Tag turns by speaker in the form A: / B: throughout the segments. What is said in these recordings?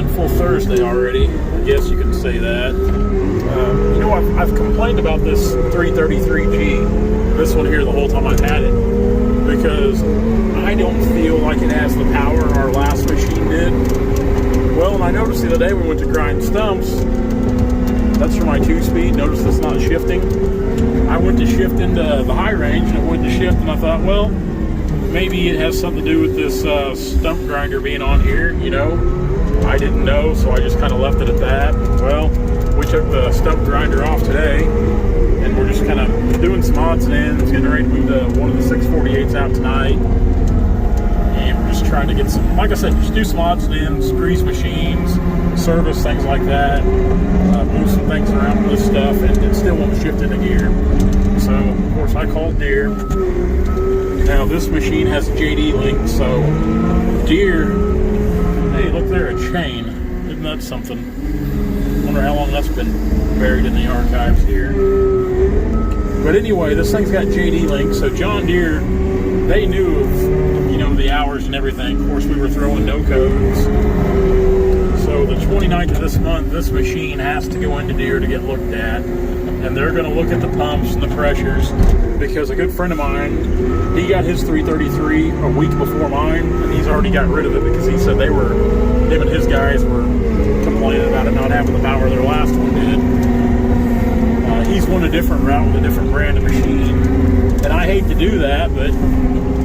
A: eventful Thursday already. I guess you can say that. You know, I've complained about this 333G, this one here, the whole time I've had it, because I don't feel like it has the power our last machine did. Well, and I noticed the other day we went to grind stumps. That's for my 2-speed. Notice it's not shifting. I went to shift into the high range, and it went to shift, and I thought, well, maybe it has something to do with this stump grinder being on here, you know. I didn't know, so I just kind of left it at that. Well, we took the stump grinder off today, and we're just kind of doing some odds and ends, getting ready to move one of the 648s out tonight. And we're just trying to get some, like I said, just do some odds and ends, grease machines, service, things like that. Move some things around with this stuff, and it still won't shift into gear. So, of course, I called Deere. Now, this machine has JD Link, so Deere, hey, look there, a chain. Isn't that something? Wonder how long that's been buried in the archives here. But anyway, this thing's got JD Link, so John Deere, they knew of, you know, the hours and everything. Of course, we were throwing no codes. So the 29th of this month, this machine has to go into Deere to get looked at. And they're going to look at the pumps and the pressures, because a good friend of mine, he got his 333 a week before mine, and he's already got rid of it because he said him and his guys were complaining about it not having the power their last one did. He's went a different route with a different brand of machine, and I hate to do that, but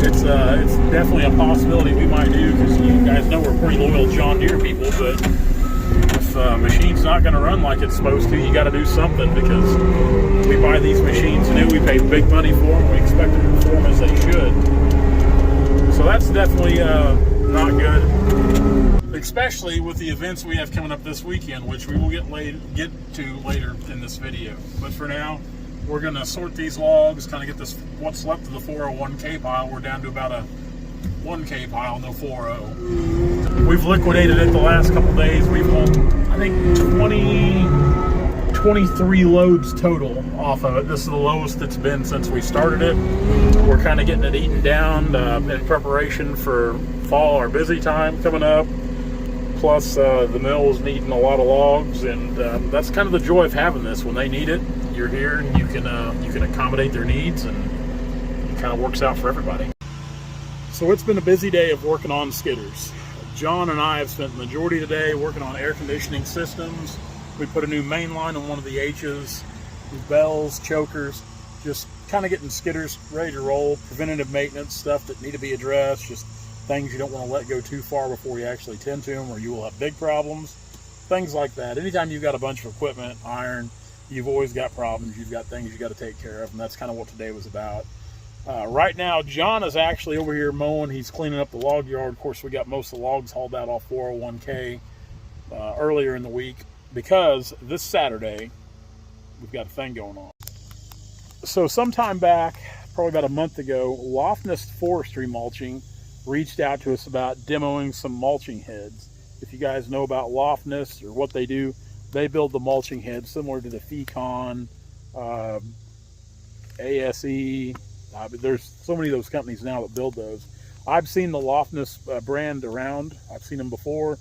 A: it's definitely a possibility we might do, because you guys know we're pretty loyal John Deere people. But if the machine's not going to run like it's supposed to, you got to do something, because we buy these machines new, we pay big money for them, we expect them to perform as they should. So that's definitely not good, especially with the events we have coming up this weekend, which we will get to later in this video. But for now, we're going to sort these logs, kind of get this what's left of the 401k pile. We're down to about a 1k pile, no 40. We've liquidated it the last couple days. We've hauled, I think, 23 loads total off of it. This is the lowest it's been since we started it. We're kind of getting it eaten down in preparation for fall, our busy time coming up. Plus, the mill is needing a lot of logs, and that's kind of the joy of having this. When they need it, you're here, and you can accommodate their needs, and it kind of works out for everybody. So it's been a busy day of working on skidders. John and I have spent the majority of the day working on air conditioning systems. We put a new main line on one of the H's, bells, chokers, just kind of getting skidders ready to roll, preventative maintenance, stuff that need to be addressed, just things you don't want to let go too far before you actually tend to them, or you will have big problems, things like that. Anytime you've got a bunch of equipment, iron, you've always got problems, you've got things you got to take care of, and that's kind of what today was about. Right now, John is actually over here mowing. He's cleaning up the log yard. Of course, we got most of the logs hauled out off 401k earlier in the week, because this Saturday, we've got a thing going on. So sometime back, probably about a month ago, Lofness Forestry Mulching reached out to us about demoing some mulching heads. If you guys know about Lofness or what they do, they build the mulching heads similar to the Fecon, ASE. There's so many of those companies now that build those. I've seen the Lofness brand around. I've seen them before.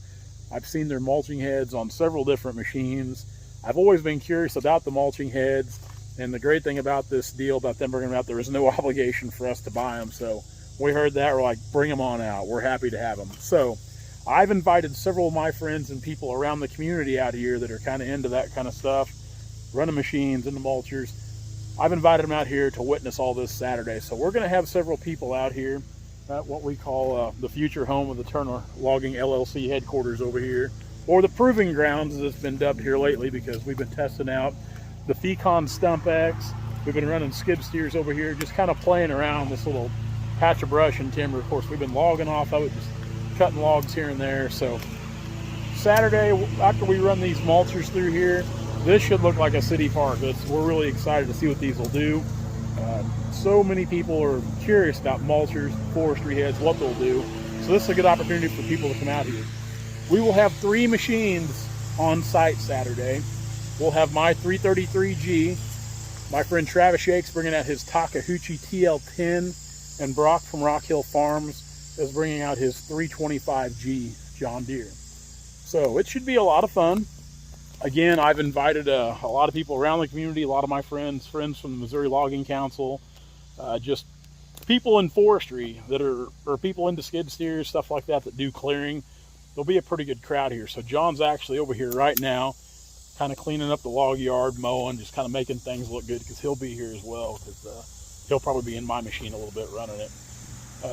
A: I've seen their mulching heads on several different machines. I've always been curious about the mulching heads, and the great thing about this deal, about them bringing them out, there is no obligation for us to buy them. So we heard that, we're like, bring them on out. We're happy to have them. So I've invited several of my friends and people around the community out here that are kind of into that kind of stuff, running machines and the mulchers. I've invited them out here to witness all this Saturday. So we're going to have several people out here at what we call the future home of the Turner Logging LLC headquarters over here, or the proving grounds as it's been dubbed here lately, because we've been testing out the Fecon Stump X. We've been running skid steers over here, just kind of playing around this little patch of brush and timber. Of course, we've been logging off of it, just cutting logs here and there. So Saturday, after we run these mulchers through here, this should look like a city park. We're really excited to see what these will do. So many people are curious about mulchers, forestry heads, what they'll do. So this is a good opportunity for people to come out here. We will have 3 machines on site Saturday. We'll have my 333G. My friend Travis Shakes bringing out his Takeuchi TL10, and Brock from Rock Hill Farms is bringing out his 325G John Deere. So it should be a lot of fun. Again, I've invited a lot of people around the community, a lot of my friends from the Missouri Logging Council, just people in forestry that or people into skid steers, stuff like that do clearing. There'll be a pretty good crowd here. So John's actually over here right now, kind of cleaning up the log yard, mowing, just kind of making things look good, because he'll be here as well, because he'll probably be in my machine a little bit running it.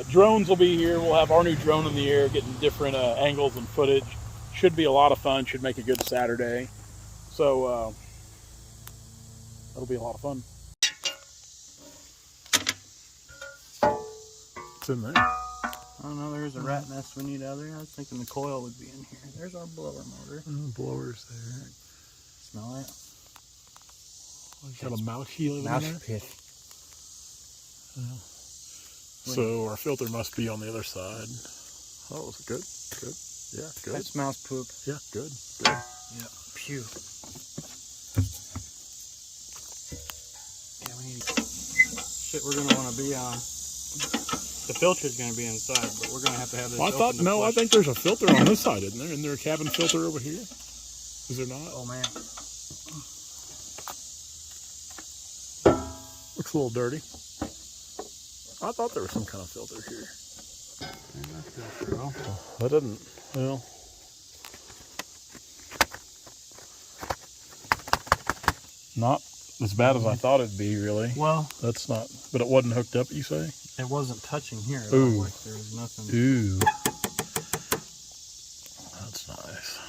A: Drones will be here. We'll have our new drone in the air, getting different angles and footage. Should be a lot of fun. Should make a good Saturday. So that'll be a lot of fun. What's in there?
B: I don't know. There's a rat nest we need out there. I was thinking the coil would be in here. There's our blower motor.
A: Blower's there.
B: Smell it?
A: Got a mouse heel in
B: Mouse
A: there.
B: pit.
A: So our filter must be on the other side. Oh, is it good? Good. Yeah, good.
B: That's mouse poop.
A: Yeah, good. Good.
B: Yeah. Pew. Yeah, we need shit we're gonna want to be on. The filter's gonna be inside, but we're gonna have to have this.
A: Well, I think there's a filter on this side, isn't there? Isn't there a cabin filter over here? Is there not?
B: Oh man.
A: Looks a little dirty. I thought there was some kind of filter here. That doesn't, well. Not as bad as I thought it'd be, really.
B: Well,
A: That's not, but it wasn't hooked up, you say?
B: it wasn't touching here. It
A: Ooh.
B: looked like there was nothing.
A: Ooh. That's nice.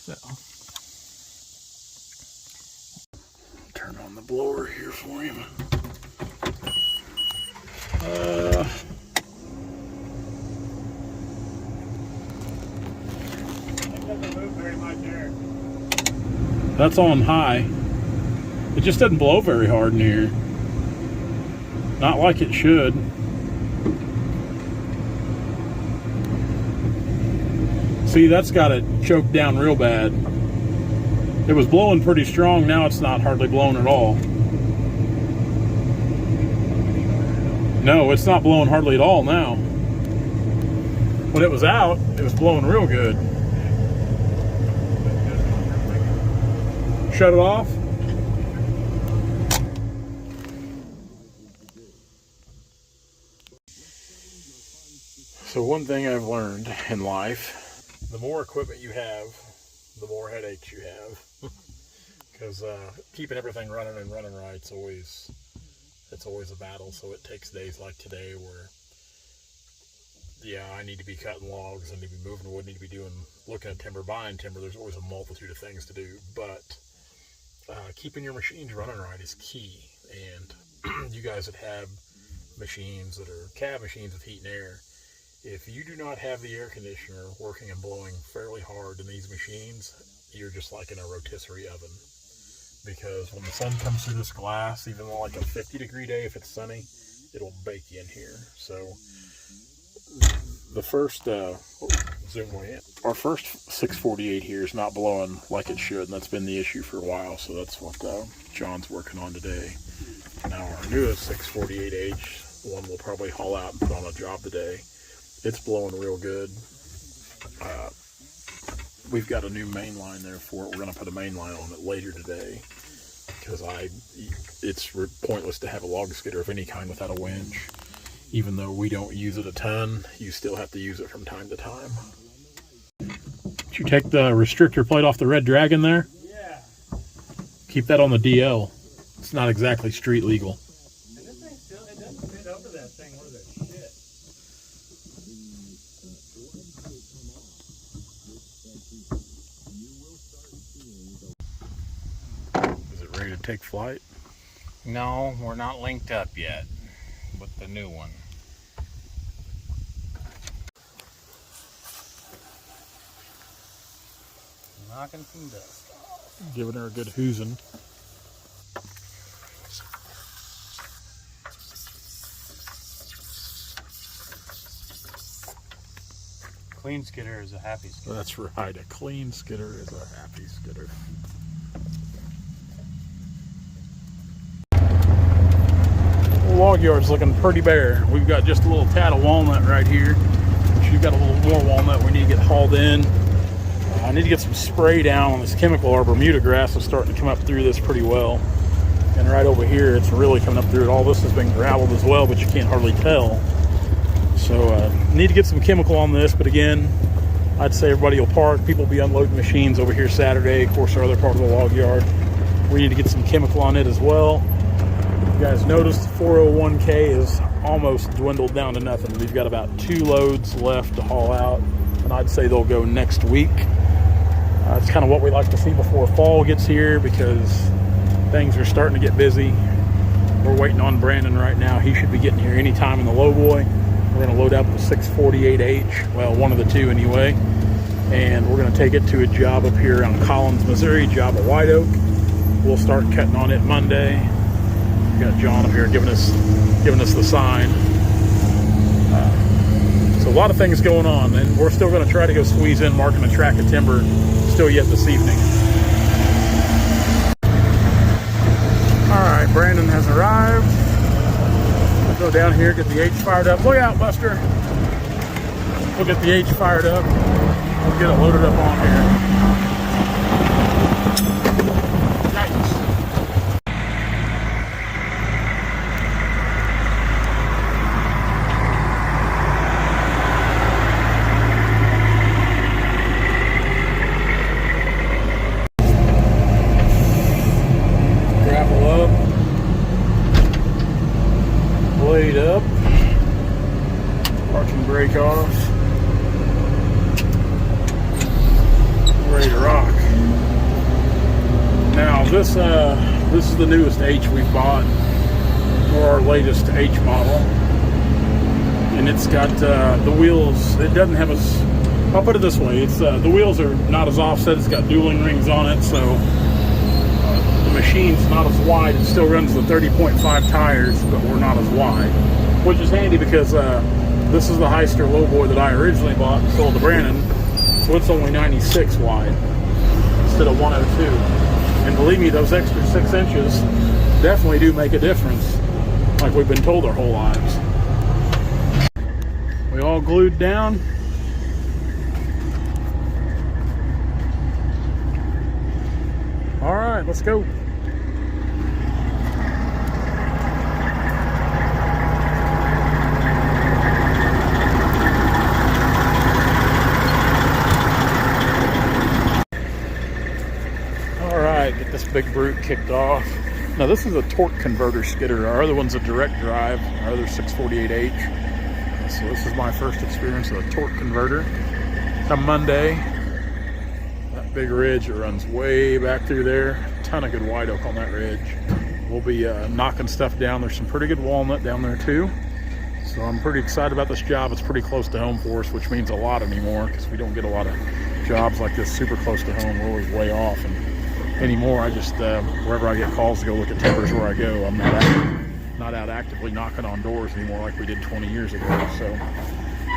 B: So,
A: Turn on the blower here for him.
B: it doesn't move very much air.
A: That's on high. It just doesn't blow very hard in here. Not like it should. See, that's got it choked down real bad. It was blowing pretty strong. Now it's not hardly blowing at all. No, it's not blowing hardly at all now. When it was out, it was blowing real good. Shut it off. So one thing I've learned in life, the more equipment you have, the more headaches you have. Because keeping everything running and running right, it's always a battle. So it takes days like today where, yeah, I need to be cutting logs, I need to be moving wood, I need to be looking at timber, buying timber. There's always a multitude of things to do, but keeping your machines running right is key. And you guys that have machines that are cab machines with heat and air, if you do not have the air conditioner working and blowing fairly hard in these machines, you're just like in a rotisserie oven. Because when the sun comes through this glass, even on like a 50-degree day, if it's sunny, it'll bake you in here. So the first, zoom way in. Our first 648 here is not blowing like it should, and that's been the issue for a while. So that's what John's working on today. Now our newest 648H, one we'll probably haul out and put on a job today. It's blowing real good. We've got a new main line there for it. We're going to put a main line on it later today, because it's pointless to have a log skidder of any kind without a winch. Even though we don't use it a ton, you still have to use it from time to time. Did you take the restrictor plate off the Red Dragon there?
B: Yeah.
A: Keep that on the DL. It's not exactly street legal.
B: And this thing still, it doesn't fit over that thing worth a shit.
A: Is it ready to take flight?
B: No, we're not linked up yet with the new one. Knocking some dust off.
A: Giving her a good hoozing.
B: Clean skidder is a happy skidder.
A: That's right, a clean skidder is a happy skidder. The log yard's looking pretty bare. We've got just a little tad of walnut right here. She's got a little more walnut we need to get hauled in. I need to get some spray down on this chemical. Our Bermuda grass is starting to come up through this pretty well. And right over here, it's really coming up through it. All this has been graveled as well, but you can't hardly tell. So need to get some chemical on this, but again, I'd say everybody will park. People will be unloading machines over here Saturday. Of course, our other part of the log yard. We need to get some chemical on it as well. You guys noticed the 401k is almost dwindled down to nothing. We've got about 2 loads left to haul out, and I'd say they'll go next week. It's kind of what we like to see before fall gets here, because things are starting to get busy. We're waiting on Brandon right now. He should be getting here anytime in the lowboy. We're going to load up the 648H, well, one of the two anyway, and we're going to take it to a job up here around Collins, Missouri, job of White Oak. We'll start cutting on it Monday. We got John up here giving us the sign. So a lot of things going on, and we're still going to try to go squeeze in marking a track of timber still yet this evening. All right, Brandon has arrived. We'll go down here, get the H fired up. Look out, Buster. We'll get the H fired up. We'll get it loaded up on here. Blade up, parking brake off, ready to rock. Now this is the newest H we've bought, or our latest H model, and it's got the wheels. It doesn't have as, I'll put it this way, it's the wheels are not as offset. It's got dueling rings on it, so machine's not as wide. It still runs the 30.5 tires, but we're not as wide, which is handy because this is the Hyster lowboy that I originally bought and sold to Brandon, so it's only 96 wide instead of 102. And believe me, those extra 6 inches definitely do make a difference, like we've been told our whole lives. We all glued down. All right, let's go. Get this big brute kicked off. Now this is a torque converter skidder. Our other one's a direct drive, our other 648H. So this is my first experience with a torque converter. Come Monday, that big ridge, it runs way back through there. A ton of good white oak on that ridge. We'll be knocking stuff down. There's some pretty good walnut down there too. So I'm pretty excited about this job. It's pretty close to home for us, which means a lot anymore, because we don't get a lot of jobs like this super close to home. We're always way off. And anymore, I just wherever I get calls to go look at timbers where I go, I'm not out actively knocking on doors anymore like we did 20 years ago. So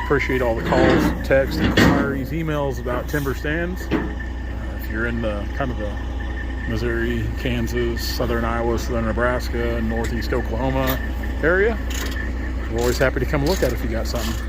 A: appreciate all the calls, texts, inquiries, emails about timber stands. If you're in the kind of the Missouri, Kansas, southern Iowa, southern Nebraska, and northeast Oklahoma area, we're always happy to come look at it if you got something.